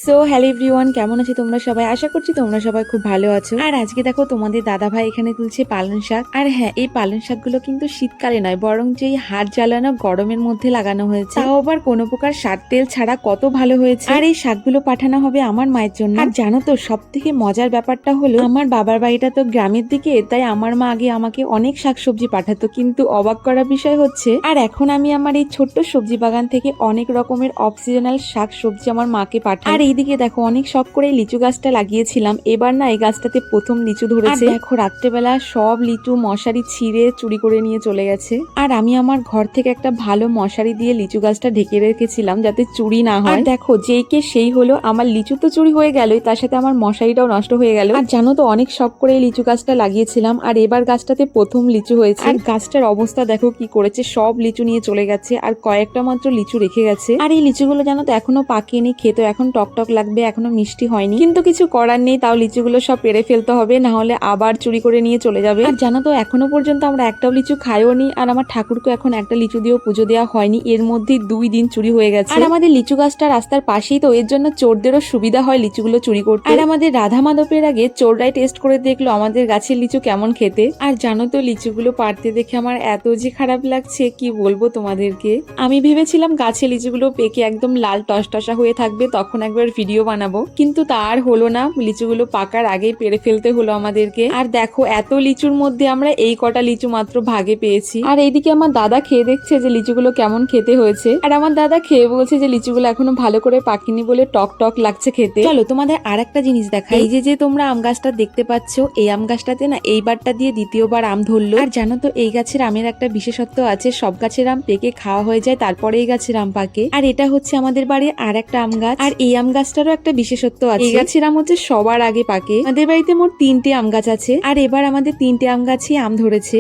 So hello everyone, কেমন আছো তোমরা সবাই? আশা করছি তোমরা সবাই খুব ভালো আছো। আর আজকে দেখো তোমাদের দাদা ভাই এখানে তুলছে পালং শাক। আর হ্যাঁ, এই পালং শাকগুলো কিন্তু শীতকালে নয়, বরং যেই হাত জ্বালানো গরমের মধ্যে লাগানো হয়েছে, তাও আবার কোনো প্রকার সার তেল ছাড়া কত ভালো হয়েছে। আর এই শাকগুলো পাঠানো হবে আমার মায়ের জন্য। আর জানো তো, সব থেকে মজার ব্যাপারটা হলো, আমার বাবার বাড়িটা তো গ্রামের দিকে, তাই আমার মা আগে আমাকে অনেক শাকসবজি পাঠাতো, কিন্তু অবাক করা বিষয় হচ্ছে, আর এখন আমি আমার এই ছোট্ট সবজি বাগান থেকে অনেক রকমের অফ সিজনাল শাক সবজি আমার মাকে পাঠাই। আর এইদিকে দেখো, অনেক শখ করে লিচু গাছটা লাগিয়েছিলাম, এবার না এই গাছটাতে প্রথম লিচু ধরেছে। আর দেখো, রাত্রেবেলা সব লিচু মশারি ছিঁড়ে চুরি করে নিয়ে চলে গেছে। আর আমি আমার ঘর থেকে একটা ভালো মশারি দিয়ে লিচু গাছটা ঢেকে রেখেছিলাম যাতে চুরি না হয়। আর দেখো, যেই কে সেই হলো, আমার লিচু তো চুরি হয়ে গেলই, তার সাথে আমার মশারিটাও নষ্ট হয়ে গেল। আর জানো তো, অনেক শখ করে এই লিচু গাছটা লাগিয়েছিলাম, আর এবার গাছটাতে প্রথম লিচু হয়েছে। আর গাছটার অবস্থা দেখো কি করেছে, সব লিচু নিয়ে চলে গেছে, আর কয়েকটা মাত্র লিচু রেখে গেছে। আর এই লিচুগুলো জানো তো এখনো পাকেনি, খেতে এখন টক টক লাগবে, এখনো মিষ্টি হয়নি, কিন্তু কিছু করার নেই, তাও লিচুগুলো সব পেরে ফেলতে হবে, না হলে আবার চুরি করে নিয়ে চলে যাবে। আর জানো তো, এখনো পর্যন্ত আমরা একটাও লিচু খাইও নি, আর আমার ঠাকুরকে এখন একটা লিচু দিয়েও পুজো দেওয়া হয়নি, এর মধ্যে 2 দিন চুরি হয়ে গেছে। আর আমাদের লিচু গাছটা রাস্তার পাশেই, তো এর জন্য চোরদেরও সুবিধা হয় লিচুগুলো চুরি করতে। আর আমাদের রাধা মাধবের আগে চোররাই টেস্ট করে দেখলো আমাদের গাছের লিচু কেমন খেতে। আর জানো তো, লিচুগুলো পাড়তে দেখে আমার এত যে খারাপ লাগছে, কি বলবো তোমাদেরকে। আমি ভেবেছিলাম গাছে লিচুগুলো পেকে একদম লাল টসটসা হয়ে থাকবে, তখন একবার ভিডিও বানাবো, কিন্তু তার হলো না, লিচুগুলো পাকার আগেই পেরে ফেলতে হলো আমাদেরকে। আর দেখো, এত লিচুর মধ্যে আমরা এই কটা লিচু মাত্র ভাগে পেয়েছি। আর এইদিকে আমার দাদা খেয়ে দেখছে যে লিচুগুলো কেমন খেতে হয়েছে, আর আমার দাদা খেয়ে বলছে যে লিচুগুলো এখনো ভালো করে পাকেনি বলে টক টক লাগছে খেতে। চলো তোমাদের আর একটা জিনিস দেখাই। এই যে তোমরা আম গাছটা দেখতে পাচ্ছ, এই আম গাছটাতে না এইবারটা দিয়ে দ্বিতীয়বার আম ধরলো। আর জানো তো, এই গাছের আমের একটা বিশেষত্ব আছে, সব গাছের আম পেকে খাওয়া হয়ে যায়, তারপরে এই গাছের আম পাকে। আর এটা হচ্ছে আমাদের বাড়ির আর একটা আম গাছ, আর এই আম গাছটারও একটা বিশেষত্ব আছে, এই গাছের আম হচ্ছে সবার আগে পাকে। আমাদের বাড়িতে মোট 3টে আম গাছ আছে, আর এবার আমাদের 3টে আম গাছে আম ধরেছে।